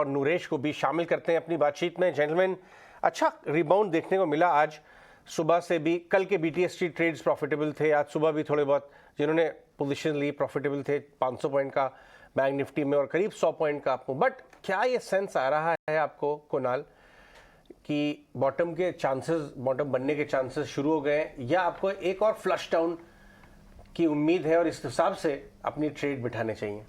और नरेश को भी शामिल करते हैं अपनी बातचीत में। जेंटलमैन, अच्छा रिबाउंड देखने को मिला आज सुबह से भी। कल के BTST ट्रेड्स प्रॉफिटेबल थे, आज सुबह भी थोड़े बहुत जिन्होंने पोजीशन ली प्रॉफिटेबल थे। 500 पॉइंट का बैंक निफ्टी में और करीब 100 पॉइंट का आपको। बट क्या ये सेंस आ रहा है आपको कुणाल कि बॉटम के चांसेस, बॉटम बनने के चांसेस शुरू हो गए हैं, या आपको एक और फ्लश डाउन की उम्मीद है और इस हिसाब से अपनी ट्रेड बिठाने चाहिए?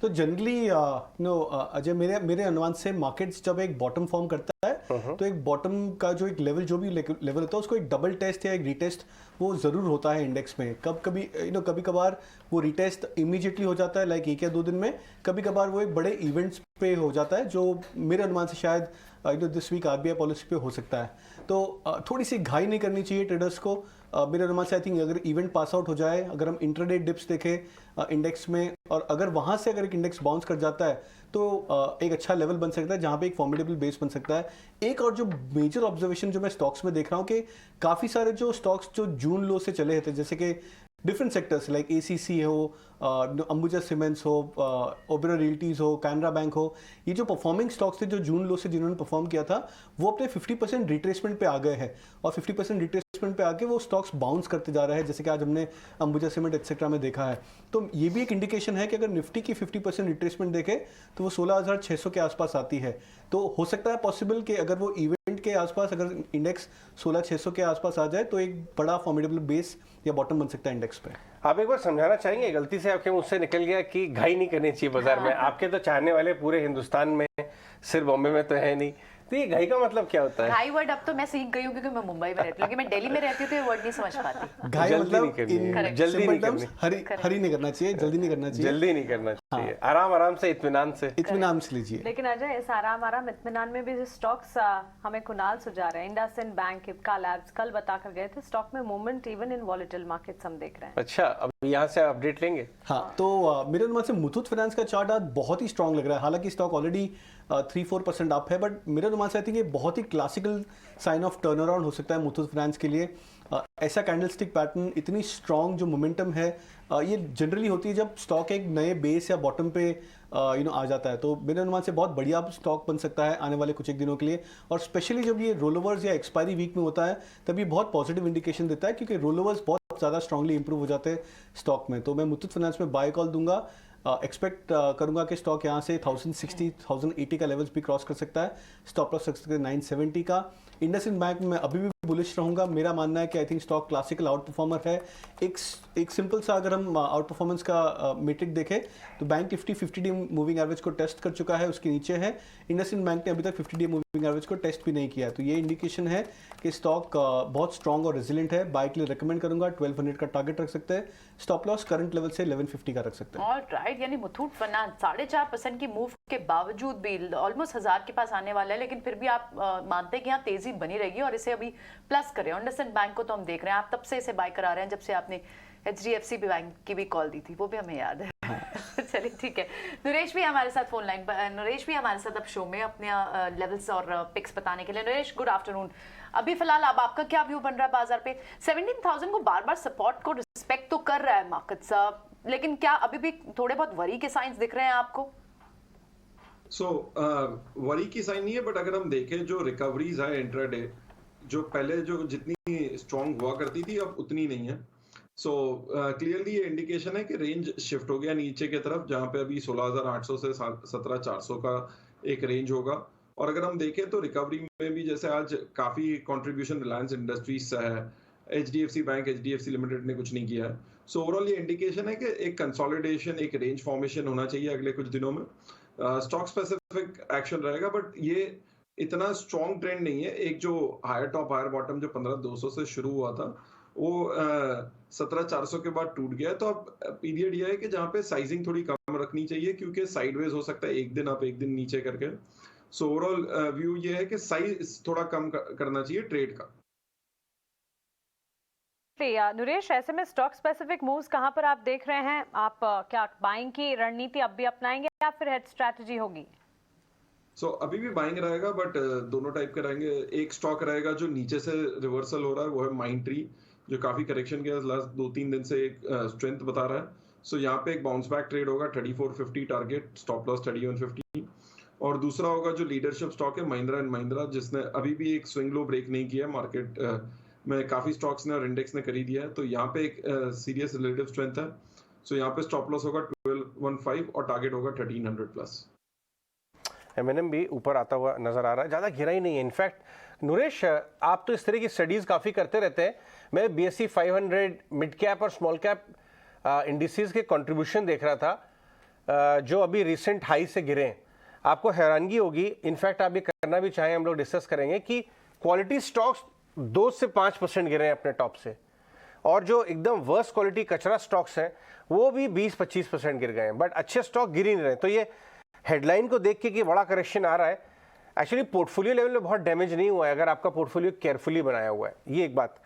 तो जनरली अजय, मेरे अनुमान से मार्केट्स जब एक बॉटम फॉर्म करता है तो एक बॉटम का जो एक लेवल, जो भी लेवल होता है, उसको एक डबल टेस्ट या एक रीटेस्ट वो ज़रूर होता है इंडेक्स में। कभी कभार वो रीटेस्ट इमीडिएटली हो जाता है, लाइक 1 या 2 दिन में। कभी कभार वो एक बड़े इवेंट्स पे हो जाता है, जो मेरे अनुमान से शायद दिस वीक RBI पॉलिसी पे हो सकता है। तो थोड़ी सी घाई नहीं करनी चाहिए ट्रेडर्स को। मेरे अनुमान से आई थिंक अगर इवेंट पास आउट हो जाए, अगर हम इंट्राडे डिप्स देखें इंडेक्स में, और अगर वहाँ से अगर एक इंडेक्स बाउंस कर जाता है तो एक अच्छा लेवल बन सकता है जहाँ पे एक फॉर्मिडेबल बेस बन सकता है। एक और जो मेजर ऑब्जर्वेशन जो मैं स्टॉक्स में देख रहा हूँ कि काफ़ी सारे जो स्टॉक्स जो जून लो से चले थे, जैसे कि डिफरेंट सेक्टर्स लाइक ACC हो, अंबुजा सीमेंट्स हो, ओबेरॉय रियल्टीज हो, कैनरा बैंक हो, ये जो परफॉर्मिंग स्टॉक्स थे जो जून लो से जिन्होंने परफॉर्म किया था, वो अपने 50% रिट्रेसमेंट पे आ गए हैं। और 50% रिट्रेसमेंट पे आके वो स्टॉक्स बाउंस करते जा रहे हैं, जैसे कि आज हमने अंबुजा सीमेंट एक्सेट्रा में देखा है। तो ये भी एक इंडिकेशन है कि अगर निफ्टी की 50% रिट्रेसमेंट देखे तो वो 16,600 के आसपास आती है। तो हो सकता है पॉसिबल कि अगर वो इवेंट के आसपास अगर इंडेक्स 16,600 के आसपास आ जाए तो एक बड़ा फॉर्मिडेबल बेस या बॉटम बन सकता है इंडेक्स पे। आप एक बार समझाना चाहेंगे, गलती से आपके मुंह से निकल गया कि घाई नहीं करनी चाहिए बाजार में। आपके तो चाहने वाले पूरे हिंदुस्तान में, सिर्फ बॉम्बे में तो है नहीं। तो ये घाई का मतलब क्या होता है? घाई वर्ड अब तो मैं सीख गई हूँ क्योंकि मैं मुंबई में रहती हूँ। मैं दिल्ली में रहती हूँ तो ये वर्ड नहीं समझ पाती। घाई मतलब जल्दी नहीं करनी, हरी नहीं करना चाहिए, जल्दी नहीं करना चाहिए, जल्दी नहीं करना चाहिए। आराम से इत्मीनान से लीजिए। लेकिन अजय, इस आराम इत्मीनान में भी जो स्टॉक्स हमें कुणाल सुझा रहे हैं, इंडसइंड बैंक, इप्का लैब्स, कल बता कर गए थे, स्टॉक में movement even in volatile markets हम देख रहे हैं। अच्छा, अब यहाँ से अपडेट लेंगे। हाँ, तो मेरे अनुमान से मुथूट फाइनेंस का चार्ट आज बहुत ही स्ट्रांग लग रहा है। हालांकि स्टॉक ऑलरेडी 3-4% अप है, बट मेरे अनुमान से आई थिंक ये बहुत ही classical sign of turnaround हो सकता है मुथूट फाइनेंस के लिए। ऐसा कैंडलस्टिक पैटर्न, इतनी स्ट्रांग जो मोमेंटम है, ये जनरली होती है जब स्टॉक एक नए बेस या बॉटम पे आ जाता है। तो मेरे अनुमान से बहुत बढ़िया स्टॉक बन सकता है आने वाले कुछ एक दिनों के लिए। और स्पेशली जब ये रोल ओवर्स या एक्सपायरी वीक में होता है तब ये बहुत पॉजिटिव इंडिकेशन देता है, क्योंकि रोल ओवर्स बहुत ज़्यादा स्ट्रांगली इंप्रूव हो जाते हैं स्टॉक में। तो मैं मुथूट फाइनेंस में बाय कॉल दूंगा। एक्सपेक्ट करूंगा कि स्टॉक यहाँ से 1060, 1080 का लेवल्स भी क्रॉस कर सकता है। स्टॉप लॉस रख सकते हैं 970 का। इंडसइंड बैंक में अभी भी बुलिश रहूंगा। मेरा मानना है कि I think stock classical out performer है। एक सिंपल सा अगर हम आउट परफॉर्मेंस का मेट्रिक देखें तो bank Nifty 50-day moving average को टेस्ट कर चुका है, उसके नीचे है। इंडसइंड बैंक ने अभी तक 50-day मूविंग एवरेज को टेस्ट भी नहीं किया। तो ये इंडिकेशन है कि स्टॉक बहुत स्ट्रॉन्ग और रेजिलेंट है। बाय के लिए रिकमेंड करूंगा। 1200 का टारगेट रख सकते हैं। स्टॉप लॉस करंट लेवल से 1150 का रख सकते हैं। ऑलराइट, यानी मुथूट फाइनेंस 4.5% की मूव के बावजूद भी ऑलमोस्ट 1000 के पास आने वाला है, लेकिन फिर भी आप मानते हैं कि यहाँ तेजी बनी रहेगी और इसे अभी प्लस करें। इंडसइंड बैंक को तो हम देख रहे हैं, आप तब से इसे बाय करा रहे हैं जब से आपने HDFC बैंक की भी कॉल दी थी, वो भी हमें याद है। चलिए ठीक है, नरेश भी हमारे साथ फोन लाइन पर, नरेश भी हमारे साथ अब शो में अपने लेवल्स और पिक्स बताने के लिए। Naresh, good afternoon. अभी फिलहाल अब आपका क्या व्यू बन रहा है बाजार पे? 17,000 को बार बार सपोर्ट को रिस्पेक्ट तो कर रहा है मार्केट्स, लेकिन क्या अभी भी थोड़े बहुत वरी के साइंस दिख रहे हैं आपको? वरी की साइन नहीं है, बट अगर हम देखें जो रिकवरीज है इंट्राडे, जो पहले जो जितनी स्ट्रॉन्ग हुआ करती थी अब उतनी नहीं है। क्लियरली ये इंडिकेशन है कि रेंज शिफ्ट हो गया नीचे की तरफ, जहां पे अभी 16,800 से 17,400 का एक रेंज होगा। और अगर हम देखें तो रिकवरी में भी जैसे आज काफी कंट्रीब्यूशन रिलायंस इंडस्ट्रीज से है, HDFC बैंक, HDFC लिमिटेड ने कुछ नहीं किया है। सो ओवरऑल ये इंडिकेशन है कि एक कंसोलिडेशन, एक रेंज फॉर्मेशन होना चाहिए अगले कुछ दिनों में। स्टॉक स्पेसिफिक एक्शन रहेगा, बट ये इतना स्ट्रॉन्ग ट्रेंड नहीं है। एक जो हायर टॉप हायर बॉटम जो 15,200 से शुरू हुआ था वो 17,400 के बाद टूट गया। तो अब पीरियड ये है कि जहाँ पे साइजिंग थोड़ी कम रखनी चाहिए, क्योंकि साइडवेज हो सकता है, एक दिन आप एक दिन नीचे करके। सो ओवरऑल व्यू ये है कि साइज थोड़ा कम करना चाहिए ट्रेड का। नरेश, ऐसे में स्टॉक स्पेसिफिक मूव्स कहां पर आप देख रहे हैं? आप क्या बाइंग की रणनीति अब भी अपनाएंगे या फिर हेड स्ट्रैटेजी होगी? अभी भी बाइंग रहेगा, बट दोनों टाइप के रहेंगे। एक स्टॉक रहेगा जो नीचे से रिवर्सल हो रहा है, वो है माइंड ट्री, जो काफी करेक्शन के लास्ट 2-3 दिन से एक स्ट्रेंथ बता रहा है। यहाँ पे एक बाउंस बैक ट्रेड होगा, 3450 टारगेट, स्टॉप लॉस 3150। और दूसरा होगा जो लीडरशिप स्टॉक है महिंद्रा एंड महिंद्रा, जिसने अभी भी एक स्विंग लो ब्रेक नहीं किया है। मार्केट में काफी स्टॉक्स ने और इंडेक्स ने खरीद लिया है, तो यहाँ पे एक सीरियस रिलेटिव स्ट्रेंथ है। सो यहाँ पे स्टॉप लॉस होगा 1215 और टारगेट होगा 1300 प्लस। M&M भी ऊपर आता हुआ नजर आ रहा है, ज़्यादा गिरा ही नहीं है। इनफैक्ट नरेश, आप तो इस तरह की स्टडीज़ काफ़ी करते रहते हैं। मैं BSE 500 मिड कैप और स्मॉल कैप इंडिसेस के कंट्रीब्यूशन देख रहा था जो अभी रिसेंट हाई से गिरे हैं। आपको हैरानगी होगी, इनफैक्ट आप ये करना भी चाहें हम लोग डिस्कस करेंगे कि क्वालिटी स्टॉक्स 2 से 5% गिरे हैं अपने टॉप से, और जो एकदम वर्स्ट क्वालिटी कचरा स्टॉक्स हैं वो भी 20-25% गिर गए हैं, बट अच्छे स्टॉक गिर ही नहीं रहे। तो ये हेडलाइन को देख के कि बड़ा करेक्शन आ रहा है, एक्चुअली पोर्टफोलियो लेवल में बहुत डैमेज नहीं हुआ है अगर आपका पोर्टफोलियो केयरफुली बनाया हुआ है। ये एक बात।